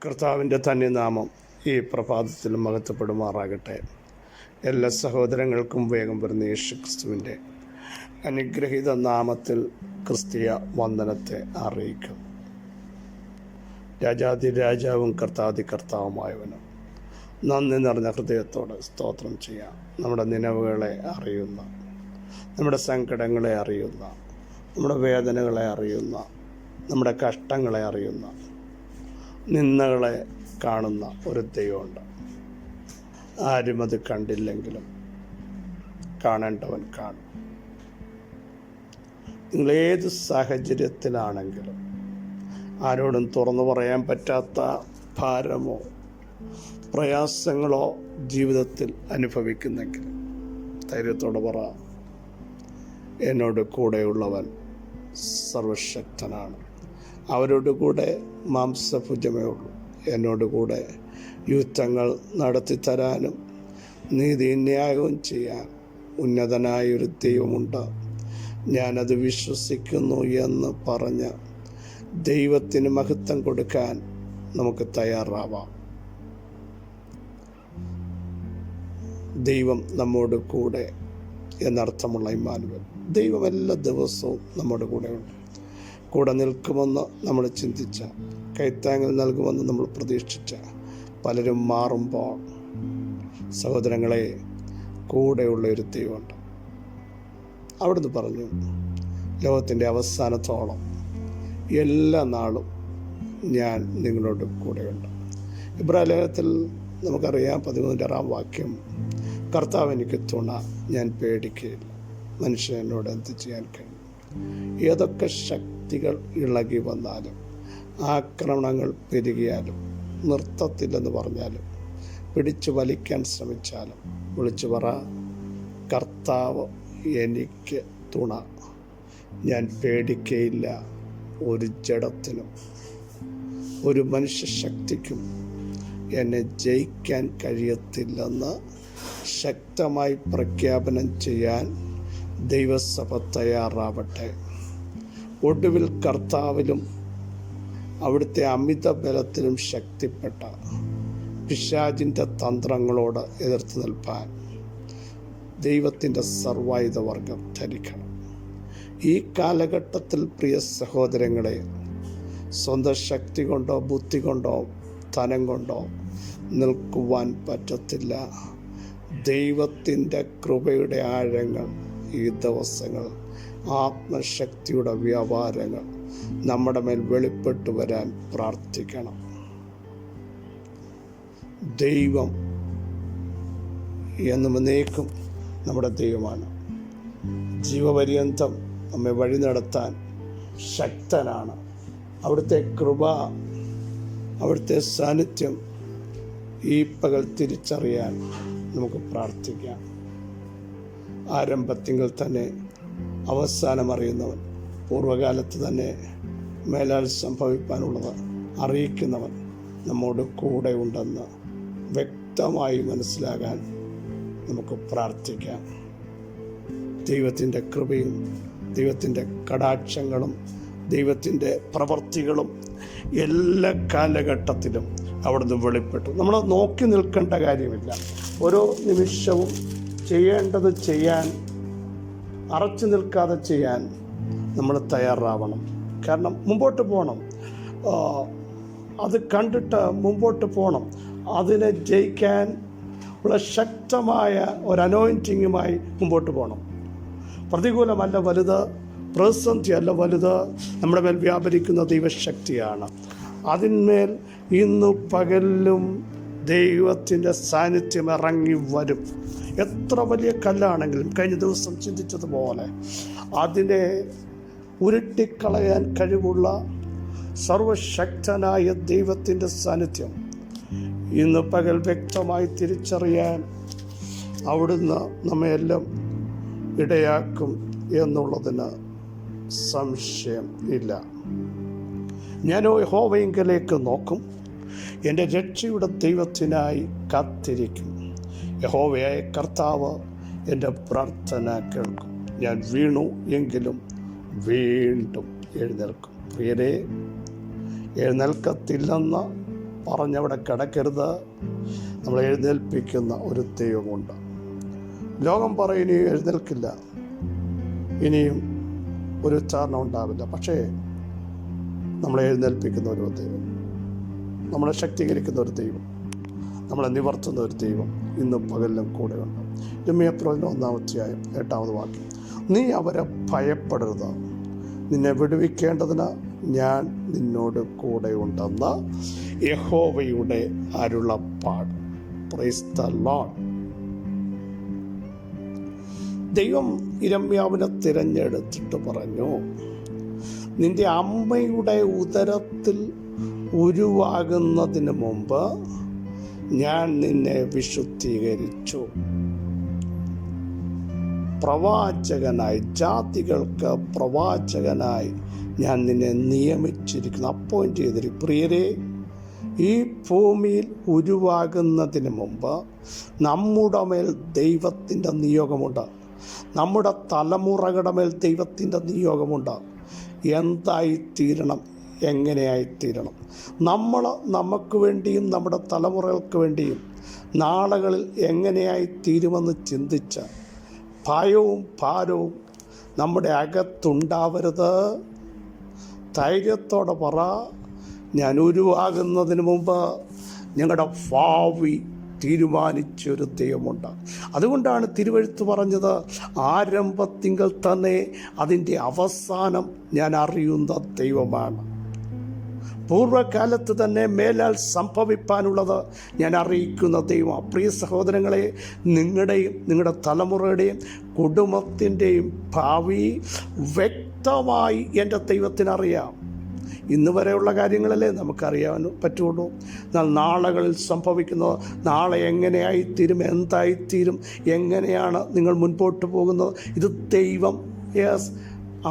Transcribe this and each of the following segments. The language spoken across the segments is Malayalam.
കർത്താവിൻ്റെ തന്നെ നാമം ഈ പ്രഭാതത്തിൽ മഹത്വപ്പെടുമാറാകട്ടെ. എല്ലാ സഹോദരങ്ങൾക്കും വേഗം വരുന്ന യേശുക്രിസ്തുവിൻ്റെ അനുഗ്രഹീത നാമത്തിൽ ക്രിസ്തീയ വന്ദനത്തെ അറിയിക്കും. രാജാതി രാജാവും കർത്താതി കർത്താവുമായവനും നന്ദി നിറഞ്ഞ ഹൃദയത്തോടെ സ്തോത്രം ചെയ്യാം. നമ്മുടെ നിലവുകളെ അറിയുന്ന, നമ്മുടെ സങ്കടങ്ങളെ അറിയുന്ന, നമ്മുടെ വേദനകളെ അറിയുന്ന, നമ്മുടെ കഷ്ടങ്ങളെ അറിയുന്ന, നിന്ദകളെ കാണുന്ന ഒരു ദൈവമുണ്ട്. ആരും അത് കണ്ടില്ലെങ്കിലും കാണേണ്ടവൻ കാണും. നിങ്ങളേത് സാഹചര്യത്തിലാണെങ്കിലും ആരോടും തുറന്നു പറയാൻ പറ്റാത്ത ഭാരമോ പ്രയാസങ്ങളോ ജീവിതത്തിൽ അനുഭവിക്കുന്നെങ്കിൽ ധൈര്യത്തോടെ പറ, എന്നോട് കൂടെയുള്ളവൻ സർവശക്തനാണ്. അവരോട് കൂടെ മാംസഭുജമേ ഉള്ളൂ. എന്നോട് കൂടെ യുദ്ധങ്ങൾ നടത്തിത്തരാനും നീതി ന്യായവും ചെയ്യാൻ ഉന്നതനായൊരു ദൈവമുണ്ട്. ഞാനത് വിശ്വസിക്കുന്നു എന്ന് പറഞ്ഞ് ദൈവത്തിന് മഹത്വം കൊടുക്കാൻ നമുക്ക് തയ്യാറാവാം. ദൈവം നമ്മോട് കൂടെ എന്നർത്ഥമുള്ള ഇമ്മാനുവേൽ. ദൈവം എല്ലാ ദിവസവും നമ്മുടെ കൂടെയുണ്ട്. കൂടെ നിൽക്കുമെന്ന് നമ്മൾ ചിന്തിച്ച, കൈത്താങ്ങൽ നൽകുമെന്ന് നമ്മൾ പ്രതീക്ഷിച്ച പലരും മാറുമ്പോൾ സഹോദരങ്ങളെ, കൂടെയുള്ള ഒരു ദൈവമുണ്ട്. അവിടുന്ന് പറഞ്ഞു, ലോകത്തിൻ്റെ അവസാനത്തോളം എല്ലാ നാളും ഞാൻ നിങ്ങളോട് കൂടെയുണ്ട്. ഇബ്രാഹിം ലേഖനത്തിൽ നമുക്കറിയാം 13-ാം വാക്യം, കർത്താവ് എനിക്ക് തുണ, ഞാൻ പേടിക്കുകയില്ല. മനുഷ്യൻ എന്നോട് എന്ത് ചെയ്യാൻ കഴിയും? ഏതൊക്കെ ശക്തികൾ ഇളകി വന്നാലും, ആക്രമണങ്ങൾ പെരുകിയാലും, നിർത്തത്തില്ലെന്ന് പറഞ്ഞാലും, പിടിച്ചു വലിക്കാൻ ശ്രമിച്ചാലും, വിളിച്ചു പറ, കർത്താവ് എനിക്ക് തുണ, ഞാൻ പേടിക്കയില്ല. ഒരു ജഡത്തിനും ഒരു മനുഷ്യശക്തിക്കും എന്നെ ജയിക്കാൻ കഴിയത്തില്ലെന്ന് ശക്തമായി പ്രഖ്യാപനം ചെയ്യാൻ ദൈവസഭ തയ്യാറാവട്ടെ. ഒടുവിൽ കർത്താവിലും അവിടുത്തെ അമിത ബലത്തിലും ശക്തിപ്പെട്ട പിശാചിൻ്റെ തന്ത്രങ്ങളോട് എതിർത്ത് നിൽപ്പാൻ ദൈവത്തിൻ്റെ സർവായുധവർഗം ധരിക്കണം. ഈ കാലഘട്ടത്തിൽ പ്രിയ സഹോദരങ്ങളെ, സ്വന്തം ശക്തി കൊണ്ടോ ബുദ്ധി കൊണ്ടോ ധനം കൊണ്ടോ നിൽക്കുവാൻ പറ്റത്തില്ല. ദൈവത്തിൻ്റെ കൃപയുടെ ആഴങ്ങൾ, ഈ ദിവസങ്ങൾ ആത്മശക്തിയുടെ വ്യാപാരങ്ങൾ നമ്മുടെ മേൽ വെളിപ്പെട്ടു വരാൻ പ്രാർത്ഥിക്കണം. ദൈവം എന്നും എന്നേക്കും നമ്മുടെ ദൈവമാണ്. ജീവപര്യന്തം നമ്മെ വഴി നടത്താൻ ശക്തനാണ്. അവിടുത്തെ കൃപ, അവിടുത്തെ സാന്നിധ്യം ഈ പകൽ തിരിച്ചറിയാൻ നമുക്ക് പ്രാർത്ഥിക്കാം. ആരംഭത്തിങ്കിൽ തന്നെ അവസാനം അറിയുന്നവൻ, പൂർവ്വകാലത്ത് തന്നെ മേലാൽ സംഭവിക്കാനുള്ളത് അറിയിക്കുന്നവൻ നമ്മോട് കൂടെ ഉണ്ടെന്ന് വ്യക്തമായി മനസ്സിലാകാൻ നമുക്ക് പ്രാർത്ഥിക്കാം. ദൈവത്തിൻ്റെ കൃപയും ദൈവത്തിൻ്റെ കടാക്ഷങ്ങളും ദൈവത്തിൻ്റെ പ്രവൃത്തികളും എല്ലാ കാലഘട്ടത്തിലും അവിടുന്ന് വെളിപ്പെട്ടു. നമ്മൾ നോക്കി നിൽക്കേണ്ട കാര്യമില്ല. ഓരോ നിമിഷവും ചെയ്യേണ്ടത് ചെയ്യാൻ, അറച്ചു നിൽക്കാതെ ചെയ്യാൻ നമ്മൾ തയ്യാറാവണം. കാരണം മുമ്പോട്ട് പോകണം. അത് കണ്ടിട്ട് മുമ്പോട്ട് പോകണം. അതിനെ ജയിക്കാൻ ഉള്ള ശക്തമായ ഒരു അനോയിൻറ്റിങ്ങുമായി മുമ്പോട്ട് പോകണം. പ്രതികൂലമല്ല വലുത്, പ്രതിസന്ധിയല്ല വലുത്, നമ്മുടെ മേൽ വ്യാപരിക്കുന്ന ദൈവശക്തിയാണ്. അതിന്മേൽ ഇന്നു പകലിലും ദൈവത്തിൻ്റെ സാന്നിധ്യം ഇറങ്ങി വരും. എത്ര വലിയ കല്ലാണെങ്കിലും കഴിഞ്ഞ ദിവസം ചിന്തിച്ചതുപോലെ അതിനെ ഉരുട്ടിക്കളയാൻ കഴിവുള്ള സർവശക്തനായ ദൈവത്തിൻ്റെ സാന്നിധ്യം ഇന്ന് പകൽ വ്യക്തമായി തിരിച്ചറിയാൻ അവിടുന്ന് നമ്മയെല്ലാം ഇടയാക്കും എന്നുള്ളതിന് സംശയം ഇല്ല. ഞാനോ യഹോവയിങ്കലേക്ക് നോക്കും, എൻ്റെ രക്ഷയുടെ ദൈവത്തിനായി കാത്തിരിക്കും. യഹോവയായ കർത്താവ് എൻ്റെ പ്രാർത്ഥന കേൾക്കും. ഞാൻ വീണു എങ്കിലും വീണ്ടും എഴുന്നേൽക്കും. പ്രിയരെ, എഴുന്നേൽക്കത്തില്ലെന്ന് പറഞ്ഞവിടെ കിടക്കരുത്. നമ്മളെ എഴുന്നേൽപ്പിക്കുന്ന ഒരു ദൈവമുണ്ട്. ലോകം പറയും ഇനി എഴുന്നേൽക്കില്ല, ഇനിയും ഒരു ഉച്ചാരണം ഉണ്ടാവില്ല. പക്ഷേ നമ്മളെ എഴുന്നേൽപ്പിക്കുന്ന ഒരു ദൈവം, നമ്മളെ ശക്തീകരിക്കുന്ന ഒരു ദൈവം, നമ്മളെ നിവർത്തുന്ന ഒരു ദൈവം ഇന്ന് പകലിലും കൂടെയുണ്ട്. യിരെമ്യാപ്രവചനം 1-ാം വാക്യം, നീ അവരെ ഭയപ്പെടരുത്, നിന്നെ വിടുവിക്കേണ്ടതിന് ഞാൻ നിന്നോട് കൂടെയുണ്ടെന്ന് യഹോവയുടെ അരുളപ്പാട്. Praise the Lord. ദൈവം യിരെമ്യാവിനെ തിരഞ്ഞെടുത്തിട്ട് പറഞ്ഞു, നിന്റെ അമ്മയുടെ ഉദരത്തിൽ ഉരുവാകുന്നതിന് മുമ്പ് ഞാൻ നിന്നെ വിശുദ്ധീകരിച്ചു, പ്രവാചകനായി, ജാതികൾക്ക് പ്രവാചകനായി ഞാൻ നിന്നെ നിയമിച്ചിരിക്കുന്നു, അപ്പോയിന്റ് ചെയ്തിരിക്കും. പ്രിയരെ, ഈ ഭൂമിയിൽ ഉരുവാകുന്നതിന് മുമ്പ് നമ്മുടെ മേൽ ദൈവത്തിൻ്റെ നിയോഗമുണ്ട്. നമ്മുടെ തലമുറകളുടെ മേൽ ദൈവത്തിൻ്റെ നിയോഗമുണ്ട്. എന്തായിത്തീരണം, എങ്ങനെയായിത്തീരണം, നമ്മൾ നമുക്ക് വേണ്ടിയും നമ്മുടെ തലമുറകൾക്ക് വേണ്ടിയും നാളുകളിൽ എങ്ങനെയായിത്തീരുമെന്ന് ചിന്തിച്ച ഭയവും ഭാരവും നമ്മുടെ അകത്തുണ്ടാവരുത്. ധൈര്യത്തോടെ പറ, ഞാൻ ഉരുവാകുന്നതിന് മുമ്പ് ഞങ്ങളുടെ ഭാവി തീരുമാനിച്ചൊരു ദൈവമുണ്ട്. അതുകൊണ്ടാണ് തിരുവെഴുത്ത് പറഞ്ഞത്, ആരംഭത്തിങ്കൽ തന്നെ അതിൻ്റെ അവസാനം ഞാൻ അറിയുന്ന ദൈവമാണ്. പൂർവ്വകാലത്ത് തന്നെ മേലാൽ സംഭവിപ്പാനുള്ളത് ഞാൻ അറിയിക്കുന്ന ദൈവം. പ്രിയ സഹോദരങ്ങളെ, നിങ്ങളുടെയും നിങ്ങളുടെ തലമുറയുടെയും കുടുംബത്തിൻ്റെയും ഭാവി വ്യക്തമായി എൻ്റെ ദൈവത്തിനറിയാം. ഇന്ന് വരെയുള്ള കാര്യങ്ങളല്ലേ നമുക്കറിയാൻ പറ്റുള്ളൂ. എന്നാൽ നാളുകളിൽ സംഭവിക്കുന്നത്, നാളെ എങ്ങനെയായിത്തീരും, എന്തായിത്തീരും, എങ്ങനെയാണ് നിങ്ങൾ മുൻപോട്ട് പോകുന്നത്, ഇത് ദൈവം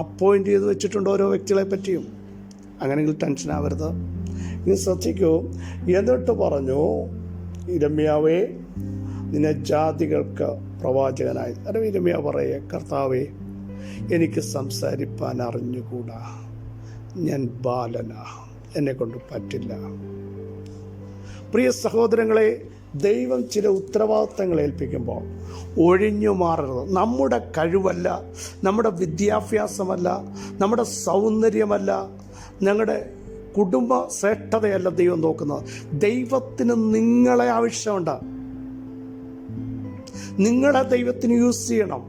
അപ്പോയിൻ്റ് ചെയ്ത് വെച്ചിട്ടുണ്ട് ഓരോ വ്യക്തികളെ പറ്റിയും. അങ്ങനെയെങ്കിൽ ടെൻഷൻ ആവരുത്. ഇനി ശ്രദ്ധിക്കൂ. എന്നിട്ട് പറഞ്ഞു, യിരെമ്യാവേ, നിന്നെ ജാതികൾക്ക് പ്രവാചകനായി. അല്ല, യിരെമ്യാവ് പറയുക, കർത്താവേ, എനിക്ക് സംസാരിപ്പാൻ അറിഞ്ഞുകൂടാ, ഞാൻ ബാലനാ, എന്നെക്കൊണ്ട് പറ്റില്ല. പ്രിയ സഹോദരങ്ങളെ, ദൈവം ചില ഉത്തരവാദിത്തങ്ങൾ ഏൽപ്പിക്കുമ്പോൾ ഒഴിഞ്ഞു മാറരുത്. നമ്മുടെ കഴിവല്ല, നമ്മുടെ വിദ്യാഭ്യാസമല്ല, നമ്മുടെ സൗന്ദര്യമല്ല, ഞങ്ങളുടെ കുടുംബ ശ്രേഷ്ഠതയല്ല ദൈവം നോക്കുന്നത്. ദൈവത്തിന് നിങ്ങളെ ആവശ്യമുണ്ട്. നിങ്ങളെ ദൈവത്തിന് യൂസ് ചെയ്യണം,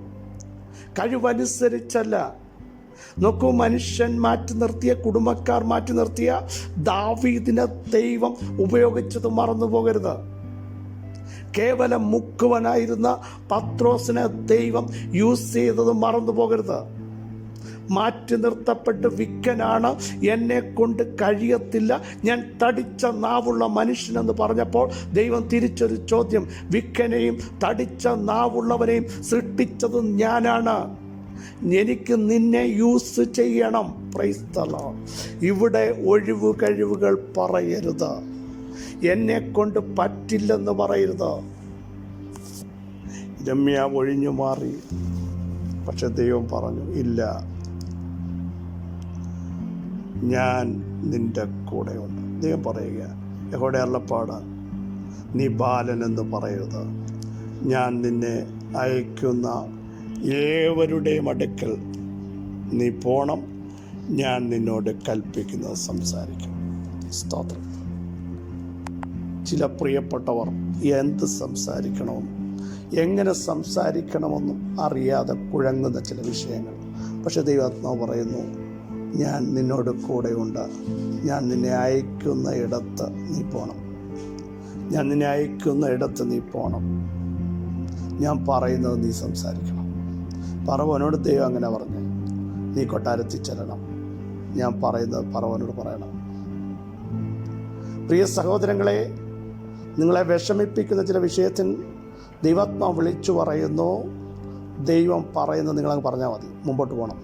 കഴിവനുസരിച്ചല്ല. നോക്കൂ, മനുഷ്യൻ മാറ്റി നിർത്തിയ, കുടുംബക്കാർ മാറ്റി നിർത്തിയ ദാവീദിനെ ദൈവം ഉപയോഗിച്ചത് മറന്നു പോകരുത്. കേവലം മുക്കുവനായിരുന്ന പത്രോസിനെ ദൈവം യൂസ് ചെയ്തത് മറന്നു പോകരുത്. മാറ്റി നിർത്തപ്പെട്ട് വിക്കനാണ്, എന്നെ കൊണ്ട് കഴിയത്തില്ല, ഞാൻ തടിച്ച നാവുള്ള മനുഷ്യനെന്ന് പറഞ്ഞപ്പോൾ ദൈവം തിരിച്ചൊരു ചോദ്യം, വിക്കനെയും തടിച്ച നാവുള്ളവനെയും സൃഷ്ടിച്ചത് ഞാനാണ്, എനിക്ക് നിന്നെ യൂസ് ചെയ്യണം. Praise the Lord. ഇവിടെ ഒഴിവ് കഴിവുകൾ പറയരുത്, എന്നെ കൊണ്ട് പറ്റില്ലെന്ന് പറയരുത്. യിരെമ്യാവ് ഒഴിഞ്ഞു മാറി. പക്ഷെ ദൈവം പറഞ്ഞു, ഇല്ല, ഞാൻ നിന്റെ കൂടെയുണ്ട്. ദൈവം പറയുക, യഹോവയുടെ അരുളപ്പാട്, നീ ബാലനെന്ന് പറയരുത്, ഞാൻ നിന്നെ അയക്കുന്ന ഏവരുടെയും അടുക്കൽ നീ പോണം, ഞാൻ നിന്നോട് കൽപ്പിക്കുന്നത് സംസാരിക്കും. സ്തോത്രം. ചില പ്രിയപ്പെട്ടവർ എന്ത് സംസാരിക്കണമെന്നും എങ്ങനെ സംസാരിക്കണമെന്നും അറിയാതെ കുഴങ്ങുന്ന ചില വിഷയങ്ങൾ. പക്ഷെ ദൈവാത്മാവ് പറയുന്നു, ഞാൻ നിന്നോട് കൂടെയുണ്ട്, ഞാൻ നിന്നെ അയക്കുന്ന ഇടത്ത് നീ പോകണം, ഞാൻ നിന്നെ അയക്കുന്ന ഇടത്ത് നീ പോകണം, ഞാൻ പറയുന്നത് നീ സംസാരിക്കണം. പറവനോട് ദൈവം അങ്ങനെ പറഞ്ഞു, നീ കൊട്ടാരത്തിൽ ചെല്ലണം, ഞാൻ പറയുന്നത് പറവനോട് പറയണം. പ്രിയ സഹോദരങ്ങളെ, നിങ്ങളെ വിഷമിപ്പിക്കുന്ന ചില വിഷയത്തിൽ ദൈവാത്മാവ് വിളിച്ചു പറയുന്നു, ദൈവം പറയുന്നത് നിങ്ങളങ്ങ് പറഞ്ഞാൽ മതി, മുമ്പോട്ട് പോകണം.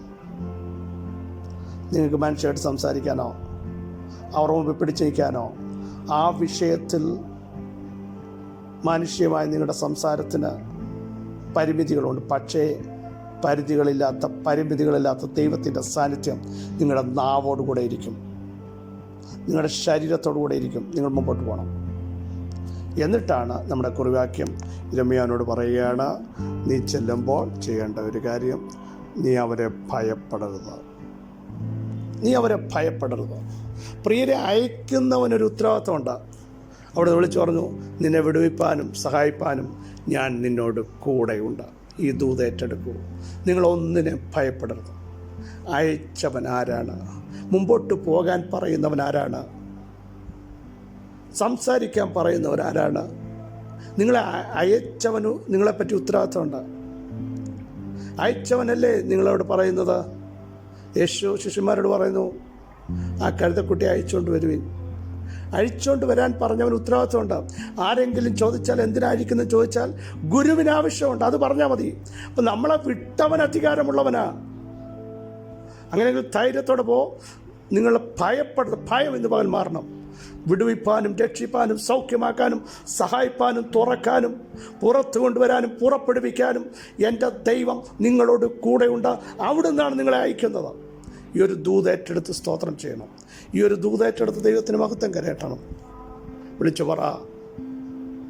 നിങ്ങൾക്ക് മനുഷ്യമായിട്ട് സംസാരിക്കാനോ അവർ മുമ്പിൽ പിടിച്ചു നിൽക്കാനോ, ആ വിഷയത്തിൽ മാനുഷ്യമായി നിങ്ങളുടെ സംസാരത്തിന് പരിമിതികളുണ്ട്. പക്ഷേ പരിമിതികളില്ലാത്ത ദൈവത്തിൻ്റെ സാന്നിധ്യം നിങ്ങളുടെ നാവോടുകൂടെ ഇരിക്കും. നിങ്ങളുടെ ശരീരത്തോടു കൂടെ ഇരിക്കും. നിങ്ങൾ മുമ്പോട്ട് പോകണം. എന്നിട്ടാണ് നമ്മുടെ കുറിവാക്യം ഇരമ്യാവിനോട് പറയുകയാണ്, നീ ചെല്ലുമ്പോൾ ചെയ്യേണ്ട ഒരു കാര്യം, നീ അവരെ ഭയപ്പെടരുത്. നീ അവരെ ഭയപ്പെടരുത്. പ്രിയരെ അയക്കുന്നവനൊരു ഉത്തരവാദിത്വമുണ്ട്. അവിടെ വിളിച്ചു പറഞ്ഞു, നിന്നെ വിടുവിപ്പാനും സഹായിപ്പാനും ഞാൻ നിന്നോട് കൂടെയുണ്ട്. ഈ ദൂത് ഏറ്റെടുക്കൂ. നിങ്ങളൊന്നിനെ ഭയപ്പെടരുത്. അയച്ചവൻ ആരാണ്? മുമ്പോട്ട് പോകാൻ പറയുന്നവൻ ആരാണ്? സംസാരിക്കാൻ പറയുന്നവൻ ആരാണ്? നിങ്ങളെ അയച്ചവനു നിങ്ങളെപ്പറ്റി ഉത്തരവാദിത്വമുണ്ട്. അയച്ചവനല്ലേ നിങ്ങളോട് പറയുന്നത്? യേശു ശിഷ്യന്മാരോട് പറയുന്നു, ആ കഴുതക്കുട്ടി അയച്ചുകൊണ്ട് വരുവിൻ. അഴിച്ചുകൊണ്ട് വരാൻ പറഞ്ഞവൻ ഉത്തരവാദിത്വമുണ്ട്. ആരെങ്കിലും ചോദിച്ചാൽ എന്തിനായിരിക്കുന്നു ചോദിച്ചാൽ ഗുരുവിന് ആവശ്യമുണ്ട്, അത് പറഞ്ഞാൽ മതി. അപ്പം നമ്മളെ വിട്ടവൻ അധികാരമുള്ളവനാ. അങ്ങനെയെങ്കിൽ ധൈര്യത്തോടെ നിങ്ങളെ ഭയപ്പെടരുത്. ഭയം ഇന്ന് പകൽ മാറണം. വിടുവിപ്പാനും രക്ഷിപ്പാനും സൗഖ്യമാക്കാനും സഹായിപ്പാനും തുറക്കാനും പുറത്തു കൊണ്ടുവരാനും പുറപ്പെടുവിക്കാനും എൻ്റെ ദൈവം നിങ്ങളോട് കൂടെയുണ്ട്. അവിടെ നിന്നാണ് നിങ്ങളെ അയക്കുന്നത്. ഈ ഒരു ദൂത് ഏറ്റെടുത്ത് സ്തോത്രം ചെയ്യണം. ഈ ഒരു ദൂത് ഏറ്റെടുത്ത് ദൈവത്തിന് മഹത്വം കരയറ്റണം. വിളിച്ചു പറ,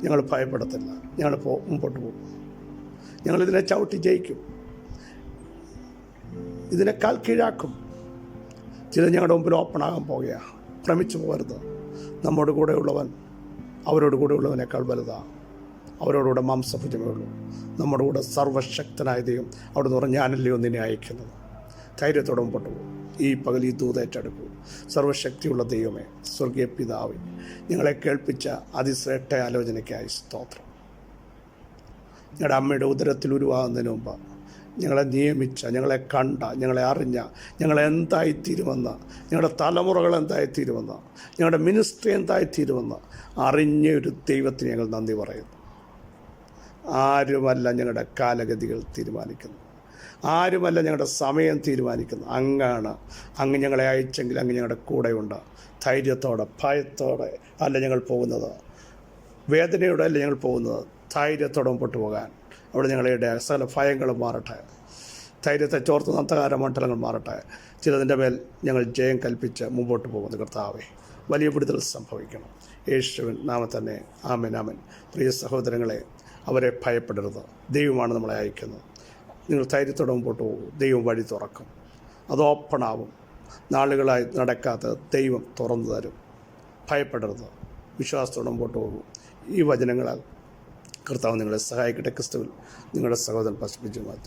ഞങ്ങൾ ഭയപ്പെടത്തില്ല, ഞങ്ങൾ മുമ്പോട്ട് പോകും. ഞങ്ങളിതിനെ ചവിട്ടി ജയിക്കും, ഇതിനേക്കാൾ കീഴാക്കും. ചില ഞങ്ങളുടെ മുമ്പിൽ ഓപ്പണാകാൻ പോകുകയാണ്. ഭ്രമിച്ചു പോകരുത്. നമ്മോട് കൂടെയുള്ളവൻ അവരോട് കൂടെയുള്ളവനേക്കാൾ വലുതാണ്. അവരോടുകൂടെ മാംസഭുജമേ ഉള്ളൂ. നമ്മുടെ കൂടെ സർവശക്തനായ ദൈവം അവിടെ നിന്ന് പറഞ്ഞ്, ഞാനല്ലയോ നിന്നെ അയക്കുന്നത്. ധൈര്യത്തോടെ മുമ്പോട്ട് പോകും. ഈ പകൽ ഈ ദൂത് ഏറ്റെടുക്കൂ. സർവശക്തിയുള്ള ദൈവമേ, സ്വർഗീയ പിതാവേ, ഞങ്ങളെ കേൾപ്പിച്ച അതിശ്രേഷ്ഠ ആലോചനയ്ക്കായി സ്തോത്രം. ഞങ്ങളുടെ അമ്മയുടെ ഉദരത്തിൽ ഉരുവാകുന്നതിന് മുമ്പ് ഞങ്ങളെ നിയമിച്ച, ഞങ്ങളെ കണ്ട, ഞങ്ങളെ അറിഞ്ഞ, ഞങ്ങളെ എന്തായിത്തീരുമെന്ന്, ഞങ്ങളുടെ തലമുറകൾ എന്തായിത്തീരുമെന്ന്, ഞങ്ങളുടെ മിനിസ്ട്രി എന്തായിത്തീരുമെന്ന് അറിഞ്ഞ ഒരു ദൈവത്തിന് ഞങ്ങൾ നന്ദി പറയുന്നു. ആരുമല്ല ഞങ്ങളുടെ കാലഗതികൾ തീരുമാനിക്കുന്നു, ആരുമല്ല ഞങ്ങളുടെ സമയം തീരുമാനിക്കുന്നു. അങ്ങാണ്. അങ്ങ് ഞങ്ങളെ അയച്ചെങ്കിൽ അങ്ങ് ഞങ്ങളുടെ കൂടെയുണ്ട്. ധൈര്യത്തോടെ, ഭയത്തോടെ അല്ല ഞങ്ങൾ പോകുന്നത്, വേദനയോടെ അല്ല ഞങ്ങൾ പോകുന്നത്. ധൈര്യത്തോടെ മുമ്പോട്ട് പോകാൻ അവിടെ ഞങ്ങളുടെ സകല ഭയങ്ങളും മാറട്ടെ. ധൈര്യത്തെ ചോർത്ത് അന്ധകാര മണ്ഡലങ്ങൾ മാറട്ടെ. ചിലതിൻ്റെ മേൽ ഞങ്ങൾ ജയം കൽപ്പിച്ച് മുമ്പോട്ട് പോകുന്നു. കർത്താവേ, വലിയ വിടുതൽ സംഭവിക്കണം. യേശുവിൻ നാമത്തിൽ തന്നെ ആമേൻ, ആമേൻ. പ്രിയ സഹോദരങ്ങളെ, അവരെ ഭയപ്പെടരുത്. ദൈവമാണ് നമ്മളെ അയക്കുന്നത്. നിങ്ങൾ ധൈര്യത്തോടെ മുമ്പോട്ട് പോകും. ദൈവം വഴി തുറക്കും. അത് ഓപ്പണാവും. നാളുകളായി നടക്കാത്ത ദൈവം തുറന്നു തരും. ഭയപ്പെടരുത്. വിശ്വാസത്തോടെ മുമ്പോട്ട് പോകും. ഈ വചനങ്ങളാൽ കർത്താവ് നിങ്ങളെ സഹായിക്കട്ടെ. ക്രിസ്തുവിൽ നിങ്ങളുടെ സഹോദരൻ പശുപിച്ചു മാറ്റി.